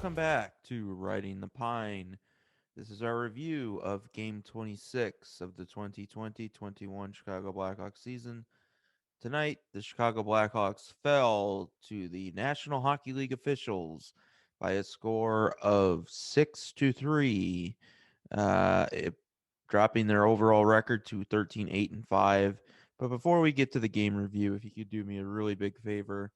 welcome back to Riding the Pine. This is our review of Game 26 of the 2020-21 Chicago Blackhawks season. Tonight, the Chicago Blackhawks fell to the National Hockey League officials by a score of 6-3, dropping their overall record to 13-8-5. But before we get to the game review, if you could do me a really big favor,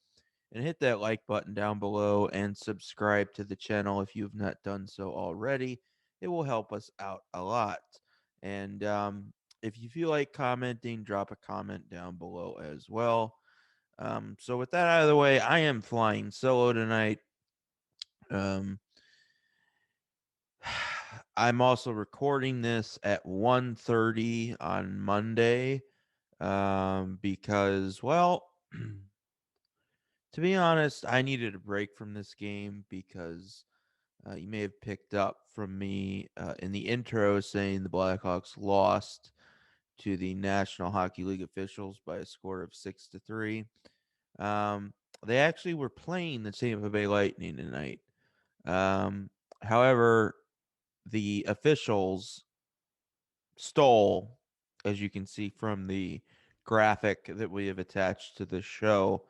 and hit that like button down below and subscribe to the channel if you have not done so already. It will help us out a lot. And if you feel like commenting, drop a comment down below as well. So with that out of the way, I am flying solo tonight. Um, I'm also recording this at 1:30 on Monday because, well, to be honest, I needed a break from this game because you may have picked up from me in the intro saying the Blackhawks lost to the National Hockey League officials by a score of 6-3. Um, they actually were playing the Tampa Bay Lightning tonight. Um, However, the officials stole, as you can see from the graphic that we have attached to the show.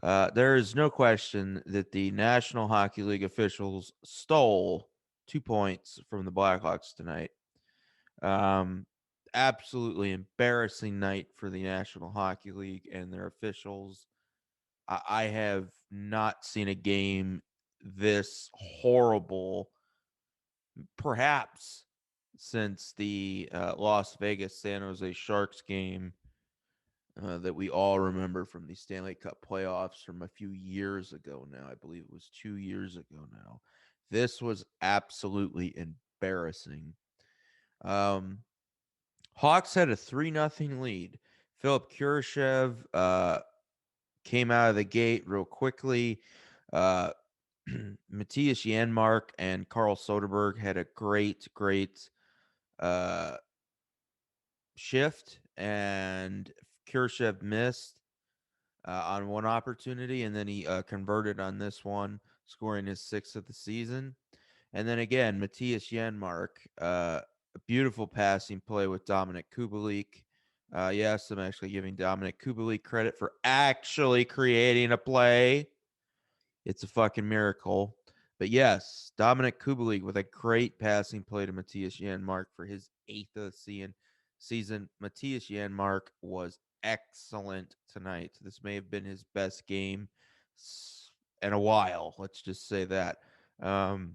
There is no question that the National Hockey League officials stole 2 points from the Blackhawks tonight. Um, Absolutely embarrassing night for the National Hockey League and their officials. I have not seen a game this horrible, perhaps since the Las Vegas San Jose Sharks game that we all remember from the Stanley Cup playoffs from a few years ago now. I believe it was 2 years ago now. This was absolutely embarrassing. Um, Hawks had a 3-0 lead. Philip Kurashev came out of the gate real quickly. Uh, Matthias Janmark and Carl Soderberg had a great uh, shift, and Kurashev missed on one opportunity, and then he converted on this one, scoring his sixth of the season. And then again, Matthias Janmark, a beautiful passing play with Dominic Kubalik. Yes, I'm actually giving Dominic Kubalik credit for actually creating a play. It's a fucking miracle. But yes, Dominic Kubalik with a great passing play to Matthias Janmark for his eighth of the season. Matthias Janmark was excellent tonight. This may have been his best game in a while. Let's just say that. Um,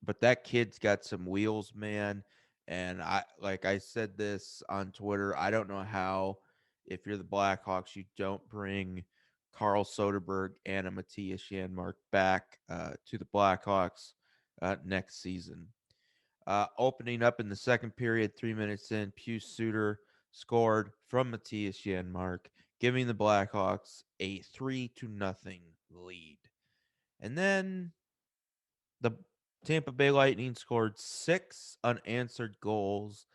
but that kid's got some wheels, man. And like I said this on Twitter, I don't know how, if you're the Blackhawks, you don't bring Carl Soderberg and a Matthias Janmark back to the Blackhawks next season. Opening up in the second period, 3 minutes in, Pius Suter scored from Matthias Janmark, giving the Blackhawks a 3-0 lead. And then the Tampa Bay Lightning scored 6 unanswered goals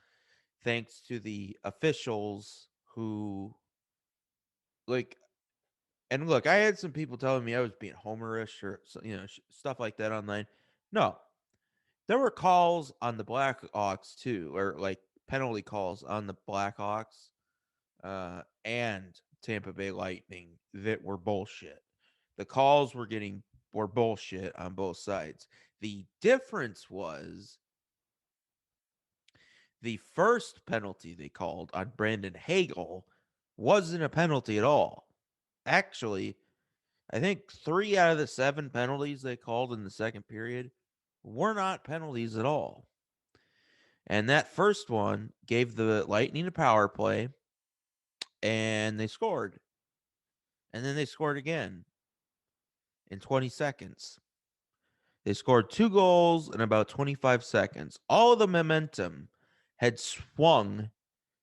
thanks to the officials who, like, and look, I had some people telling me I was being homerish or stuff like that online. No, there were calls on the Blackhawks too, or like penalty calls on the Blackhawks and Tampa Bay Lightning that were bullshit. The calls were bullshit on both sides. The difference was the first penalty they called on Brandon Hagel wasn't a penalty at all. Actually, I think 3 out of the 7 penalties they called in the second period were not penalties at all. And that first one gave the Lightning a power play, and they scored. And then they scored again in 20 seconds. They scored 2 goals in about 25 seconds. All of the momentum had swung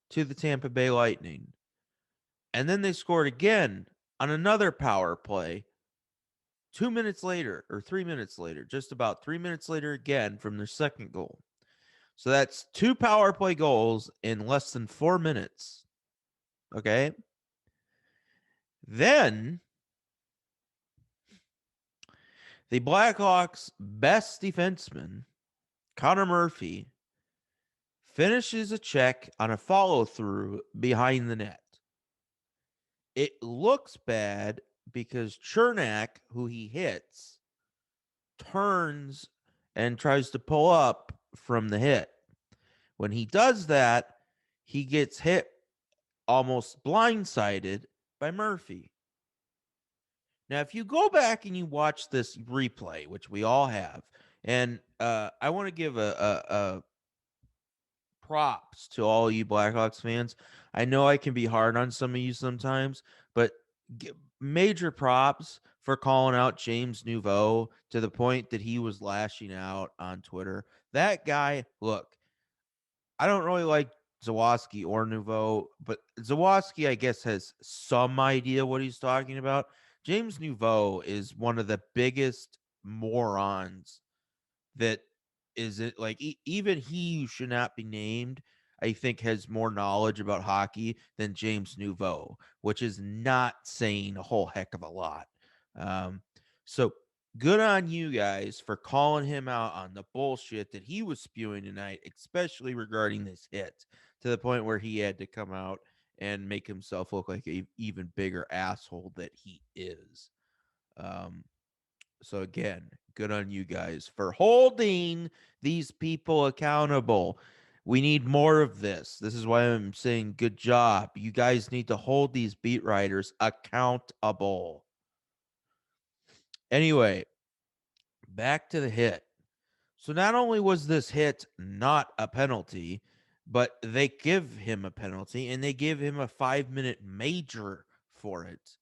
to the Tampa Bay Lightning. And then they scored again on another power play 2 minutes later, or 3 minutes later, just about 3 minutes later again from their second goal. So that's 2 power play goals in less than 4 minutes. Okay. Then The Blackhawks' best defenseman, Connor Murphy, finishes a check on a follow through behind the net. It looks bad because Chernak, who he hits, turns and tries to pull up from the hit. When he does that, he gets hit almost blindsided by Murphy. Now, if you go back and you watch this replay, which we all have, and I want to give a props to all you Blackhawks fans. I know I can be hard on some of you sometimes, but major props for calling out James Nouveau to the point that he was lashing out on Twitter. That guy, look, I don't really like Zawaski or Nouveau, but Zawaski, I guess, has some idea what he's talking about. James Nouveau is one of the biggest morons that is it like even he should not be named. I think has more knowledge about hockey than James Nouveau, which is not saying a whole heck of a lot. Um, so good on you guys for calling him out on the bullshit that he was spewing tonight, especially regarding this hit to the point where he had to come out and make himself look like a even bigger asshole that he is. Um, so again, good on you guys for holding these people accountable. We need more of this. This is why I'm saying good job. You guys need to hold these beat writers accountable. Anyway, back to the hit. So not only was this hit not a penalty, but they give him a penalty and they give him a 5-minute major for it.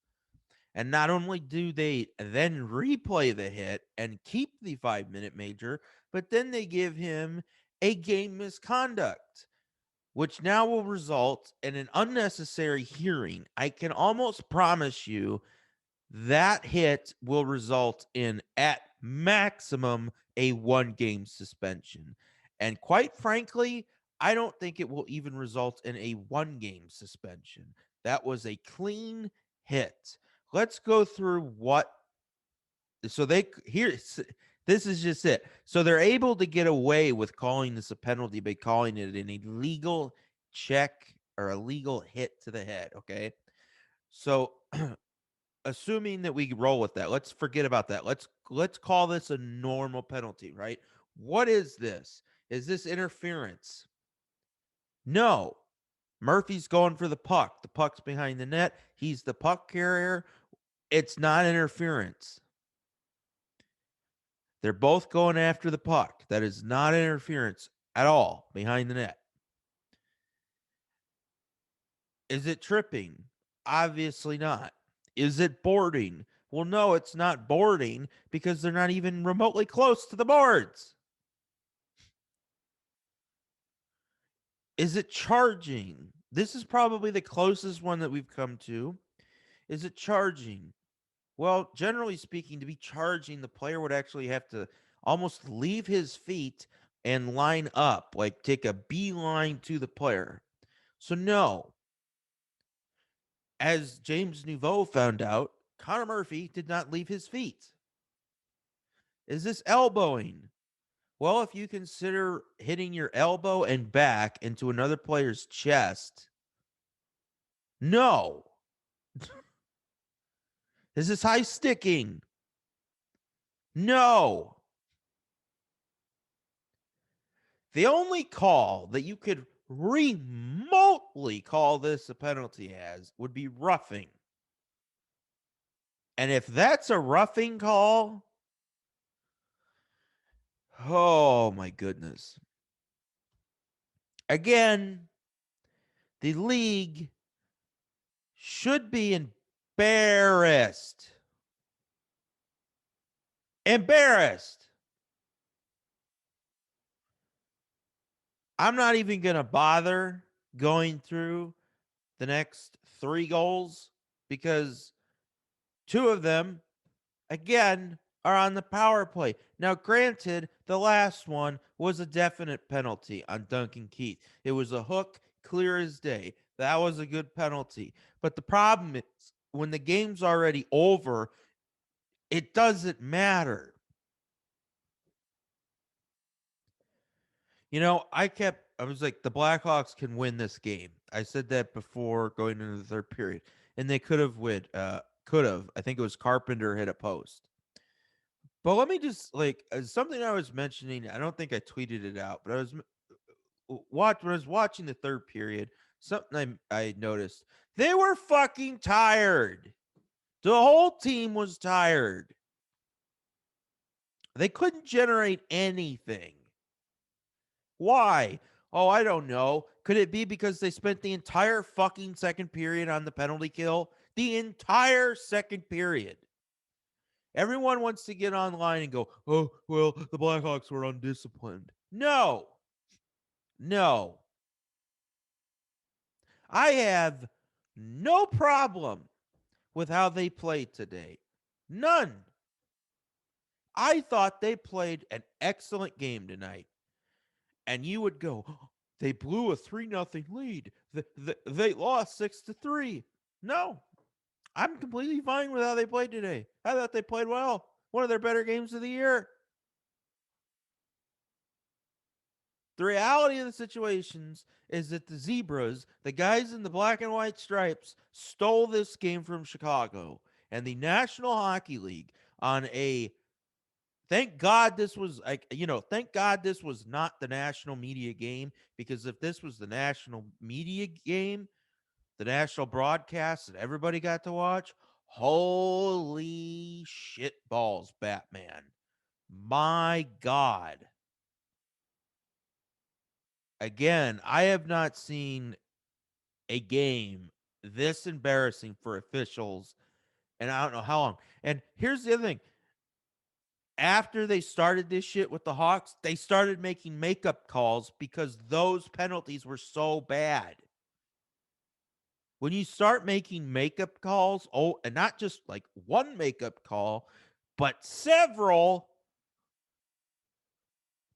And not only do they then replay the hit and keep the 5-minute major, but then they give him a game misconduct, which now will result in an unnecessary hearing. I can almost promise you that hit will result in, at maximum, a 1-game suspension. And quite frankly, I don't think it will even result in a 1-game suspension. That was a clean hit. Let's go through what. So they here. This is just it. So they're able to get away with calling this a penalty by calling it an illegal check or a legal hit to the head. Okay. So assuming that we roll with that, let's forget about that. Let's call this a normal penalty, right? What is this? Is this interference? No. Murphy's going for the puck. The puck's behind the net. He's the puck carrier. It's not interference. They're both going after the puck. That is not interference at all behind the net. Is it tripping? Obviously not. Is it boarding? Well, no, it's not boarding because they're not even remotely close to the boards. Is it charging? This is probably the closest one that we've come to. Is it charging? Well, generally speaking, to be charging, the player would actually have to almost leave his feet and line up, like take a beeline to the player. So, no. As James Nouveau found out, Connor Murphy did not leave his feet. Is this elbowing? Well, if you consider hitting your elbow and back into another player's chest, no. Is this high sticking? No. The only call that you could remotely call this a penalty as would be roughing. And if that's a roughing call, oh my goodness. Again, the league should be embarrassed. Embarrassed. I'm not even going to bother going through the next 3 goals because 2 of them, again, are on the power play. Now, granted, the last one was a definite penalty on Duncan Keith. It was a hook, clear as day. That was a good penalty. But the problem is when the game's already over, it doesn't matter. I was like, the Blackhawks can win this game. I said that before going into the third period, and they could have win. Could have. I think it was Carpenter hit a post. But let me just something I was mentioning. I don't think I tweeted it out, but I was when I was watching the third period. Something I noticed, they were fucking tired. The whole team was tired. They couldn't generate anything. Why? Oh, I don't know. Could it be because they spent the entire fucking second period on the penalty kill? The entire second period. Everyone wants to get online and go, oh, well, the Blackhawks were undisciplined. No. No. I have no problem with how they played today. None. I thought they played an excellent game tonight. And you would go, oh, they blew a 3-0 lead. They lost 6-3. No, I'm completely fine with how they played today. I thought they played well. One of their better games of the year. The reality of the situations is that the Zebras, the guys in the black and white stripes, stole this game from Chicago. And the National Hockey League, on a thank God this was thank God this was not the national media game, because if this was the national media game, the national broadcast that everybody got to watch, holy shit balls, Batman. My God. Again, I have not seen a game this embarrassing for officials, and I don't know how long. And here's the other thing. After they started this shit with the Hawks, they started making makeup calls because those penalties were so bad. When you start making makeup calls, oh, and not just like one makeup call, but several,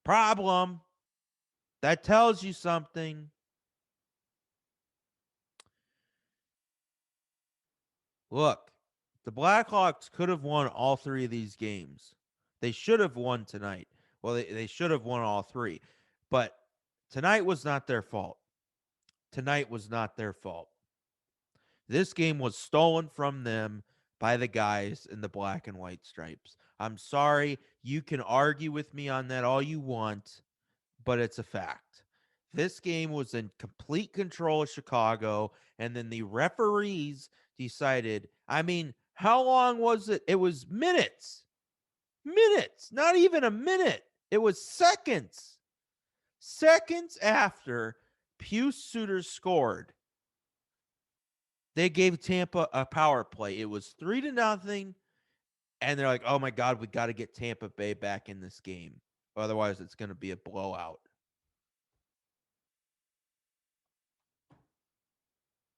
problem. That tells you something. Look, the Blackhawks could have won all three of these games. They should have won tonight. Well, they should have won all three. But tonight was not their fault. Tonight was not their fault. This game was stolen from them by the guys in the black and white stripes. I'm sorry. You can argue with me on that all you want, but it's a fact. This game was in complete control of Chicago, and then the referees decided. I mean, how long was it? It was minutes. Minutes, not even a minute. It was seconds. Seconds after Pius Suter scored, they gave Tampa a power play. It was 3-0, and they're like, "Oh my God, we got to get Tampa Bay back in this game, otherwise it's going to be a blowout."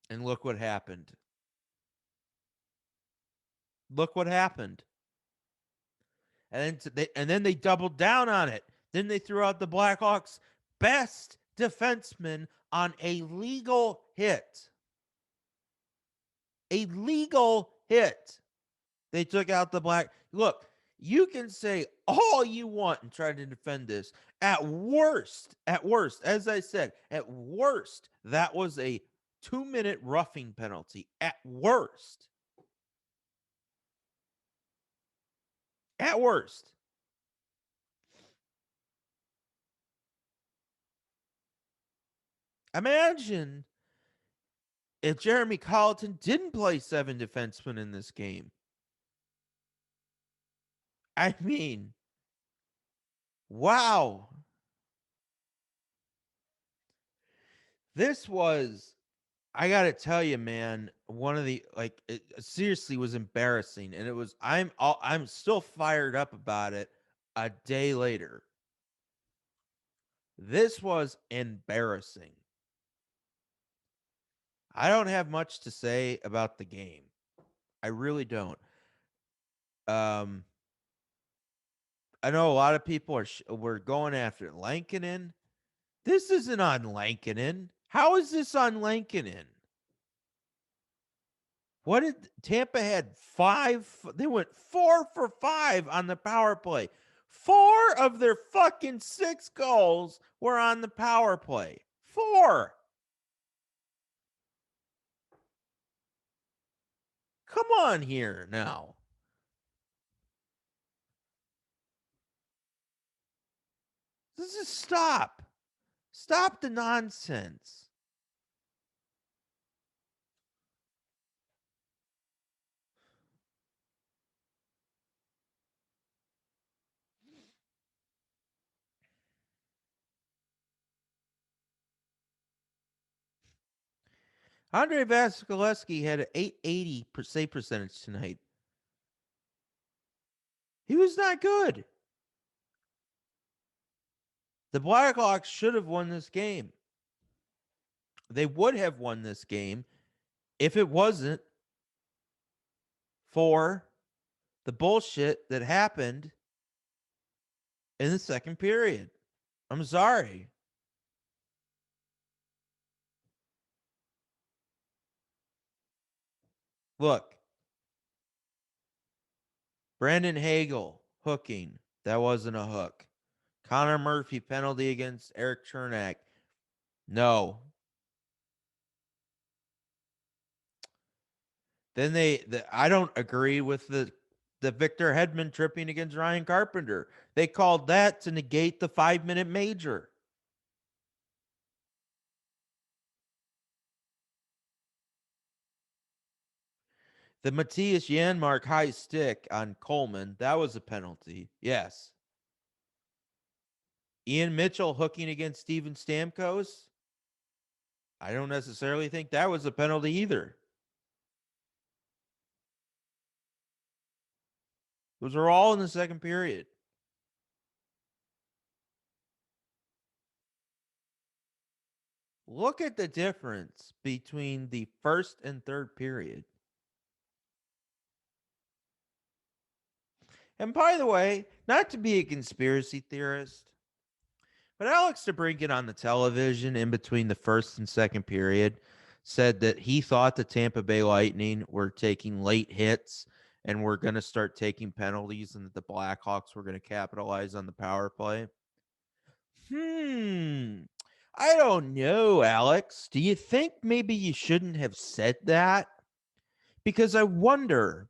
And look what happened. Look what happened. And then they doubled down on it. Then they threw out the Blackhawks' best defenseman on a legal hit. A legal hit. They took out the black. Look, you can say all you want and try to defend this. At worst, as I said, at worst, that was a 2-minute roughing penalty. At worst. At worst. Imagine if Jeremy Colleton didn't play 7 defensemen in this game. I mean, wow. This was, I got to tell you, man, one of the it seriously was embarrassing, and it was I'm still fired up about it a day later. This was embarrassing. I don't have much to say about the game. I really don't. Um I know a lot of people were going after Lankinen. This isn't on Lankinen. How is this on Lankinen? What did Tampa had 5? They went 4 for 5 on the power play. 4 of their fucking 6 goals were on the power play. 4. Come on here now. This is stop. Stop the nonsense. Andre Vasilevsky had an 880 save percentage tonight. He was not good. The Blackhawks should have won this game. They would have won this game if it wasn't for the bullshit that happened in the second period. I'm sorry. Look, Brandon Hagel hooking. That wasn't a hook. Connor Murphy penalty against Eric Chernak. No. Then I don't agree with the Victor Hedman tripping against Ryan Carpenter. They called that to negate the 5-minute major. The Matthias Janmark high stick on Coleman, that was a penalty. Yes. Ian Mitchell hooking against Steven Stamkos. I don't necessarily think that was a penalty either. Those are all in the second period. Look at the difference between the first and third period. And by the way, not to be a conspiracy theorist, but Alex DeBrincat on the television in between the first and second period said that he thought the Tampa Bay Lightning were taking late hits and were going to start taking penalties and that the Blackhawks were going to capitalize on the power play. I don't know, Alex. Do you think maybe you shouldn't have said that? Because I wonder,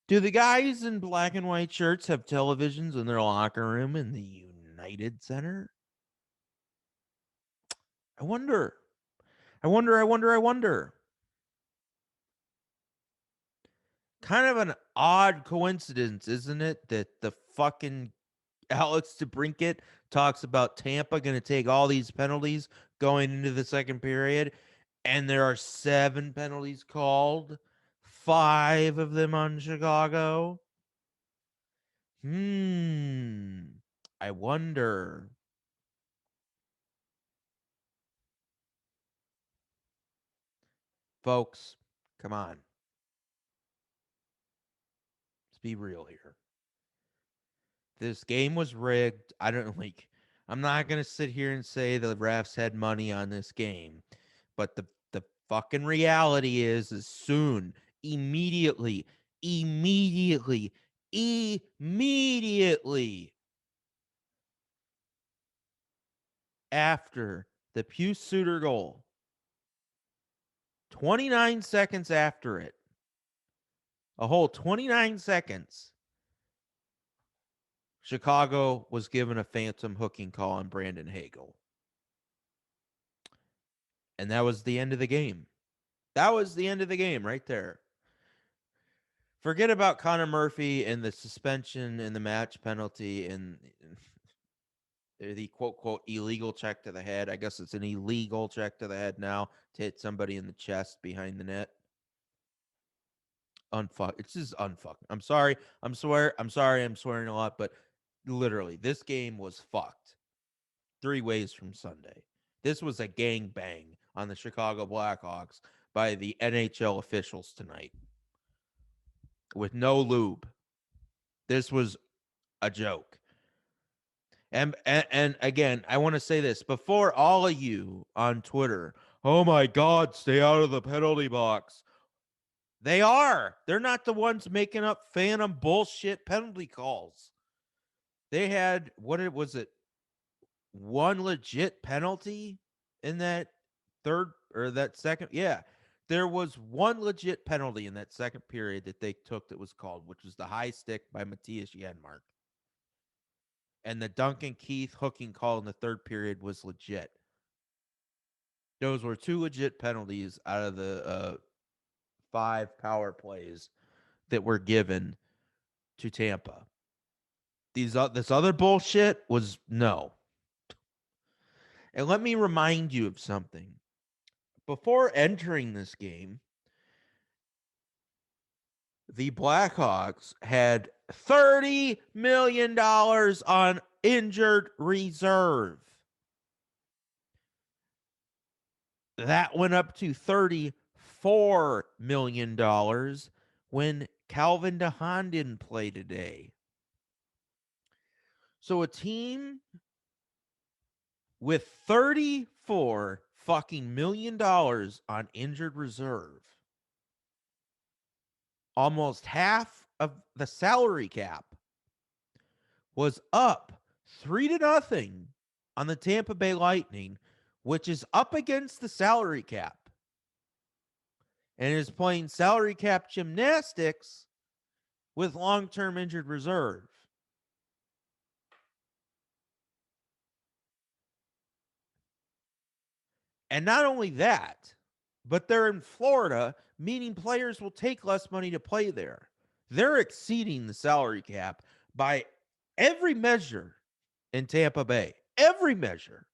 do the guys in black and white shirts have televisions in their locker room in the United Center? I wonder. I wonder. Kind of an odd coincidence, isn't it? That the fucking Alex DeBrincat talks about Tampa going to take all these penalties going into the second period, and there are 7 penalties called, 5 of them on Chicago. I wonder. Folks, come on. Let's be real here. This game was rigged. I'm not going to sit here and say the refs had money on this game. But the fucking reality is soon, immediately after the Pius Suter goal, 29 seconds after it, a whole 29 seconds, Chicago was given a phantom hooking call on Brandon Hagel. And that was the end of the game. That was the end of the game right there. Forget about Connor Murphy and the suspension and the match penalty and the quote, quote, illegal check to the head. I guess it's an illegal check to the head now to hit somebody in the chest behind the net. It's just unfucking. I'm sorry. I'm sorry. I'm swearing a lot, but literally, this game was fucked 3 ways from Sunday. This was a gangbang on the Chicago Blackhawks by the NHL officials tonight with no lube. This was a joke. And again, I want to say this before all of you on Twitter. Oh my God, stay out of the penalty box. They are. They're not the ones making up phantom bullshit penalty calls. They had was it? One legit penalty in that third or that second. Yeah. There was one legit penalty in that second period that they took that was called, which was the high stick by Matthias Janmark. And the Duncan Keith hooking call in the third period was legit. Those were two legit penalties out of the 5 power plays that were given to Tampa. This other bullshit was no. And let me remind you of something. Before entering this game, the Blackhawks had $30 million on injured reserve. That went up to $34 million when Calvin DeHaan didn't play today. So a team with $34 fucking million on injured reserve, almost half of the salary cap, was up 3-0 on the Tampa Bay Lightning, which is up against the salary cap and is playing salary cap gymnastics with long-term injured reserve. And not only that, but they're in Florida, meaning players will take less money to play there. They're exceeding the salary cap by every measure in Tampa Bay. Every measure.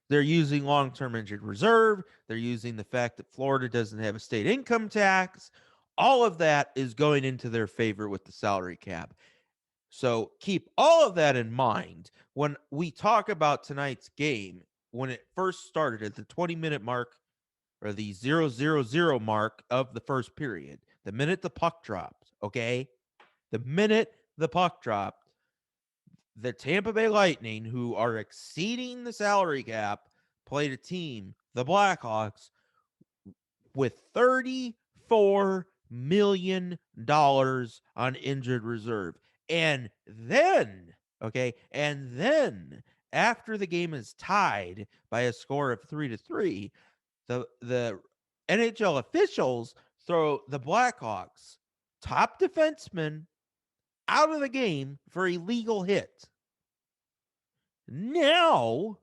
They're using long-term injured reserve. They're using the fact that Florida doesn't have a state income tax. All of that is going into their favor with the salary cap. So keep all of that in mind when we talk about tonight's game. When it first started at the 20-minute mark or the 0-0-0 mark of the first period, the minute the puck dropped, okay? The minute the puck dropped, the Tampa Bay Lightning, who are exceeding the salary cap, played a team, the Blackhawks, with $34 million on injured reserve. And then, okay, after the game is tied by a score of 3-3, the NHL officials throw the Blackhawks top defenseman out of the game for a legal hit. Now,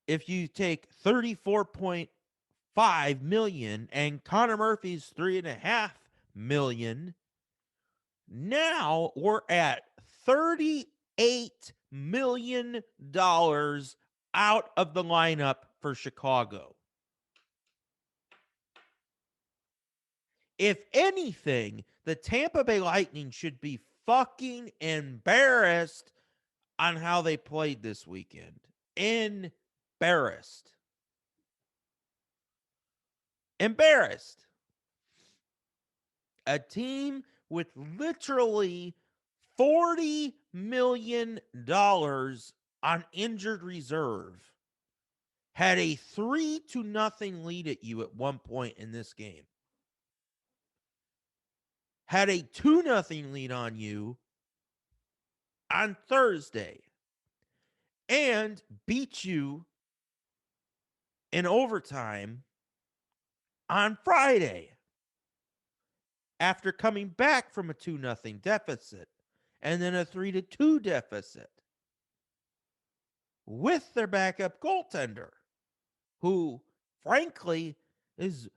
if you take 34.5 million and Connor Murphy's 3.5 million, now we're at $38 million out of the lineup for Chicago. If anything, the Tampa Bay Lightning should be fucking embarrassed on how they played this weekend. Embarrassed. A team with literally $40 million on injured reserve had a 3-0 lead at you at one point in this game. Had a 2-0 lead on you on Thursday and beat you in overtime on Friday after coming back from a 2-0 deficit and then a 3-2 deficit with their backup goaltender, who, frankly, is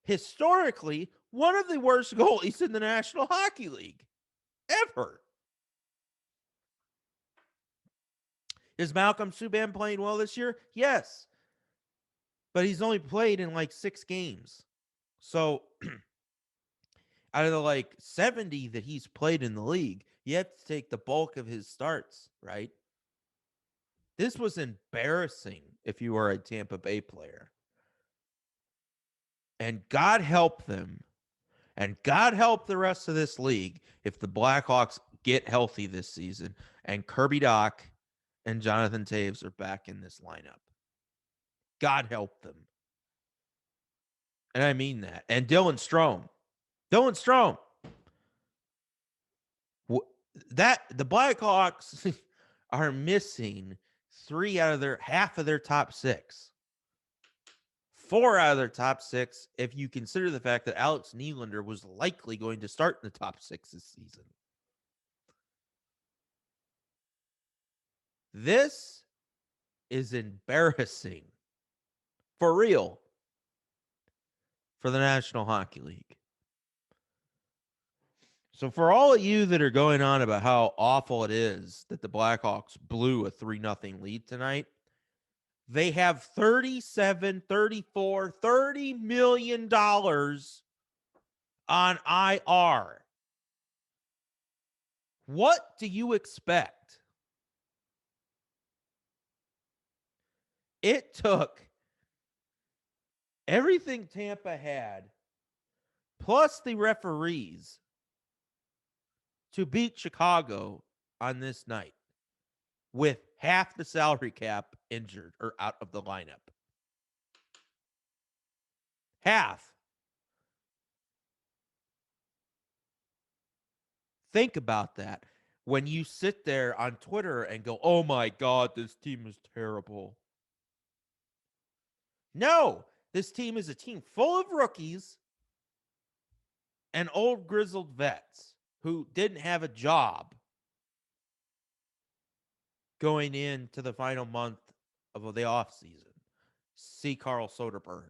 historically one of the worst goalies in the National Hockey League ever. Is Malcolm Subban playing well this year? Yes. But he's only played in like 6 games. So out of the like 70 that he's played in the league, you have to take the bulk of his starts, right? This was embarrassing if you are a Tampa Bay player. And God help them. And God help the rest of this league if the Blackhawks get healthy this season and Kirby Dach and Jonathan Toews are back in this lineup. God help them. And I mean that. And Dylan Strome. that the Blackhawks are missing three out of their half of their top six. Four out of their top six, if you consider the fact that Alex Nylander was likely going to start in the top six this season. This is embarrassing. For real. For the National Hockey League. So for all of you that are going on about how awful it is that the Blackhawks blew a 3-0 lead tonight, they have 37, 34, $30 million on IR. What do you expect? It took everything Tampa had, plus the referees, to beat Chicago on this night with half the salary cap injured or out of the lineup. Half. Think about that. When you sit there on Twitter and go, oh my God, this team is terrible. No, this team is a team full of rookies and old grizzled vets who didn't have a job going into the final month of the offseason. See Carl Soderberg.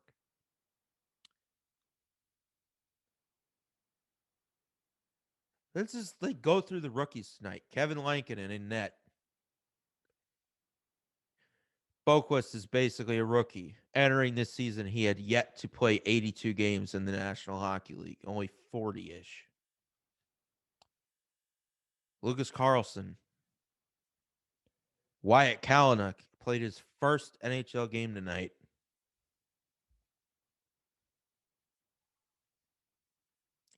Let's just go through the rookies tonight. Kevin Lankinen in net. Boquist is basically a rookie. Entering this season, he had yet to play 82 games in the National Hockey League, only 40-ish. Lucas Carlson. Wyatt Kalynuk played his first NHL game tonight.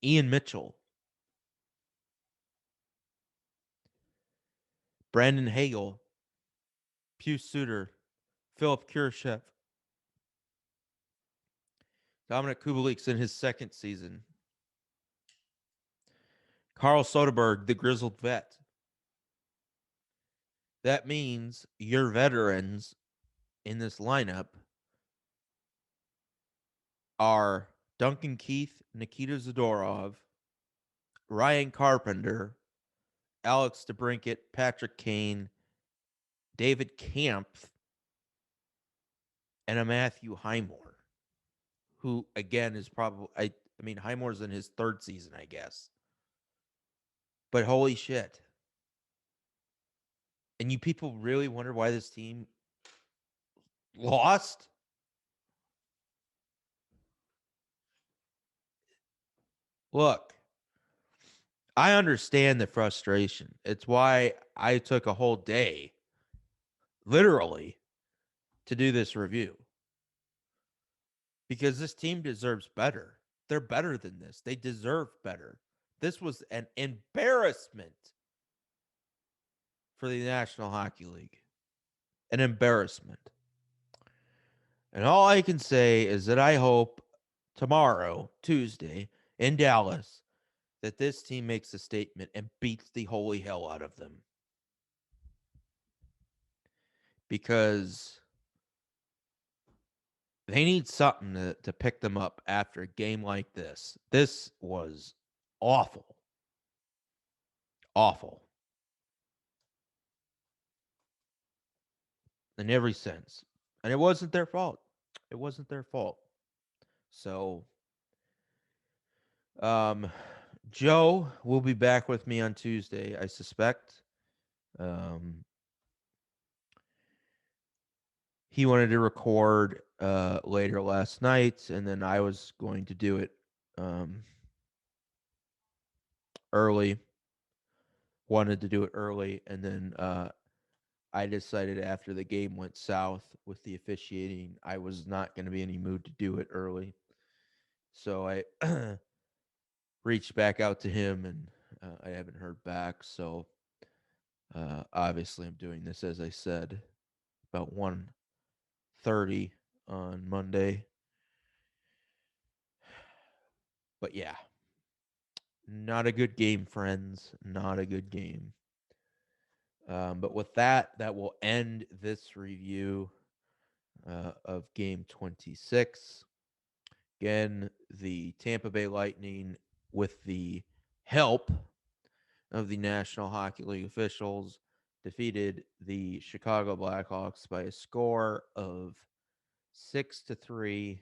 Ian Mitchell. Brandon Hagel. Pius Suter. Philip Kurashev. Dominic Kubalik's in his second season. Carl Soderberg, the grizzled vet. That means your veterans in this lineup are Duncan Keith, Nikita Zadorov, Ryan Carpenter, Alex DeBrincat, Patrick Kane, David Kampf, and a Matthew Highmore, who again is probably I mean Highmore's in his third season, I guess. But holy shit. And you people really wonder why this team lost? Look, I understand the frustration. It's why I took a whole day, literally, to do this review. Because this team deserves better. They're better than this. They deserve better. This was an embarrassment for the National Hockey League. An embarrassment. And all I can say is that I hope tomorrow, Tuesday, in Dallas, that this team makes a statement and beats the holy hell out of them. Because they need something to pick them up after a game like this. This was awful. Awful. In every sense. And it wasn't their fault. It wasn't their fault. So, um, Joe will be back with me on Tuesday, I suspect. He wanted to record later last night, and then I was going to do it early. Wanted to do it early, and then I decided after the game went south with the officiating, I was not going to be in any mood to do it early. So I reached back out to him, and I haven't heard back. So obviously, I'm doing this as I said about 1:30 on Monday. But yeah, Not a good game, friends. Not a good game. But with that, that will end this review of Game 26. Again, the Tampa Bay Lightning, with the help of the National Hockey League officials, defeated the Chicago Blackhawks by a score of 6-3.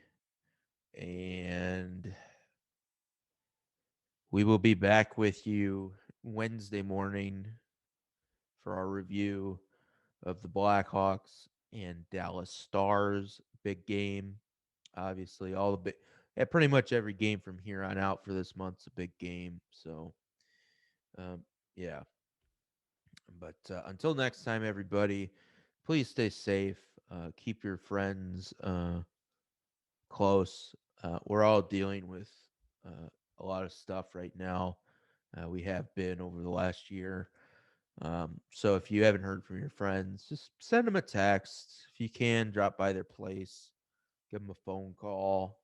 And we will be back with you Wednesday morning for our review of the Blackhawks and Dallas Stars. Big game. Obviously, all the big, yeah, pretty much every game from here on out for this month's a big game. So, um, yeah. But until next time, everybody, please stay safe. Keep your friends close. We're all dealing with a lot of stuff right now. We have been over the last year. So if you haven't heard from your friends, just send them a text. If you can, drop by their place, give them a phone call.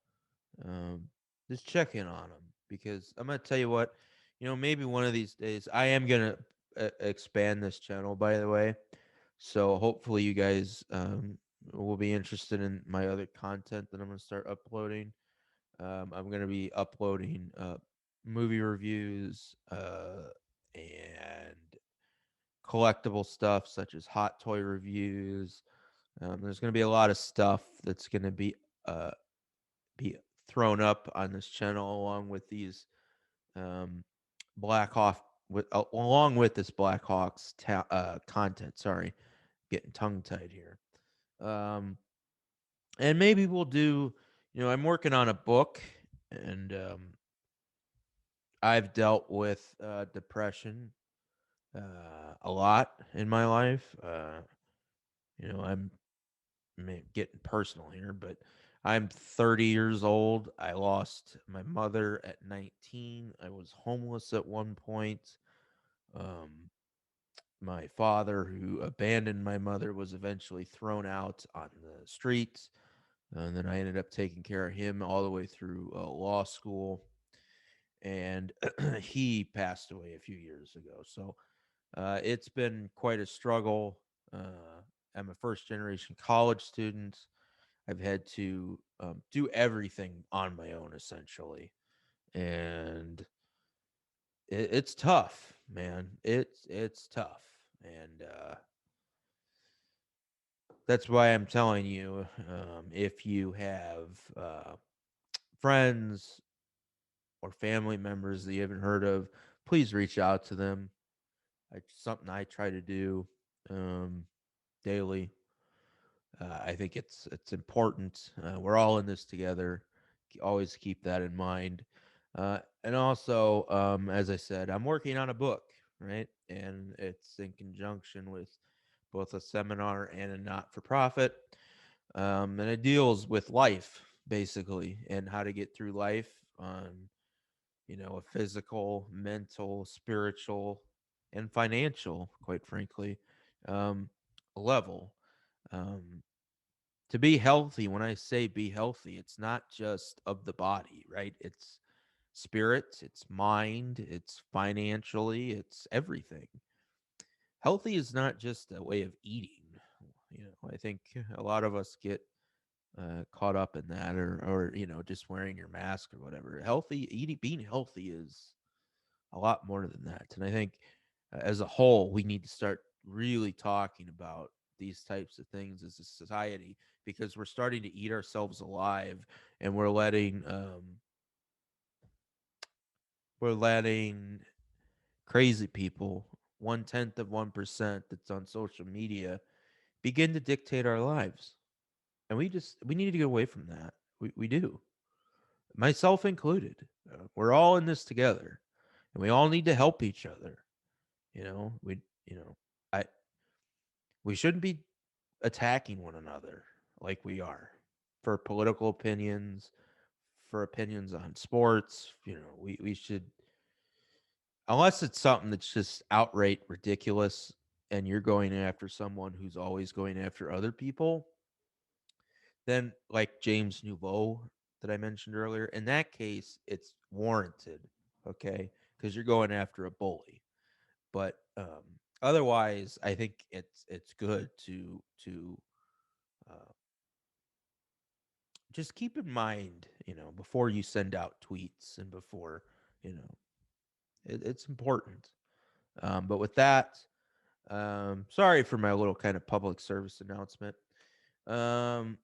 Um, just check in on them because I'm gonna tell you what, maybe one of these days I am gonna expand this channel. By the way, so hopefully you guys will be interested in my other content that I'm gonna start uploading. I'm gonna be uploading movie reviews and collectible stuff such as hot toy reviews. There's going to be a lot of stuff that's going to uh, be thrown up on this channel along with these um, Black Hawk along with this Blackhawks content. Sorry, getting tongue tied here. Um, and maybe we'll do. I'm working on a book, and I've dealt with depression a lot in my life. I'm getting personal here, but I'm 30 years old. I lost my mother at 19. I was homeless at one point. Um, my father, who abandoned my mother, was eventually thrown out on the streets. And then I ended up taking care of him all the way through law school. And he passed away a few years ago. So it's been quite a struggle. I'm a first generation college student. I've had to do everything on my own essentially, and it's tough, man. It's tough, and that's why I'm telling you, if you have friends or family members that you haven't heard of, please reach out to them. It's something I try to do um, daily. I think it's important. We're all in this together. Always keep that in mind. And also, as I said, I'm working on a book, right? And it's in conjunction with both a seminar and a not-for-profit. And it deals with life, basically, and how to get through life on, a physical, mental, spiritual, and financial, quite frankly, um, level. Um, to be healthy, when I say be healthy, it's not just of the body, right? It's spirit, it's mind, it's financially, it's everything. Healthy is not just a way of eating. I think a lot of us get caught up in that, or just wearing your mask or whatever. Healthy eating, being healthy is a lot more than that. And I think as a whole, we need to start really talking about these types of things as a society because we're starting to eat ourselves alive and we're letting crazy people, 1/10 of 1% that's on social media, begin to dictate our lives. And we need to get away from that. We do, myself included. We're all in this together, and we all need to help each other. You know, we you know, I we shouldn't be attacking one another like we are for political opinions, for opinions on sports. We should, unless it's something that's just outright ridiculous and you're going after someone who's always going after other people, then like James Nouveau that I mentioned earlier, in that case, it's warranted. Okay. because you're going after a bully. But otherwise, I think it's good to uh, just keep in mind, before you send out tweets and before, you know, it's important. But with that, sorry for my little kind of public service announcement. Um,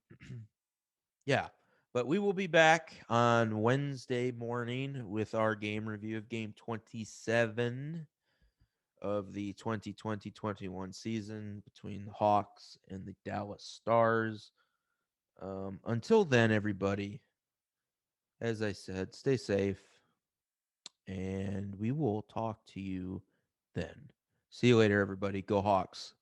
yeah, but we will be back on Wednesday morning with our game review of game 27 of the 2020-21 season between the Hawks and the Dallas Stars. Until then, everybody, as I said, stay safe, and we will talk to you then. See you later, everybody. Go Hawks.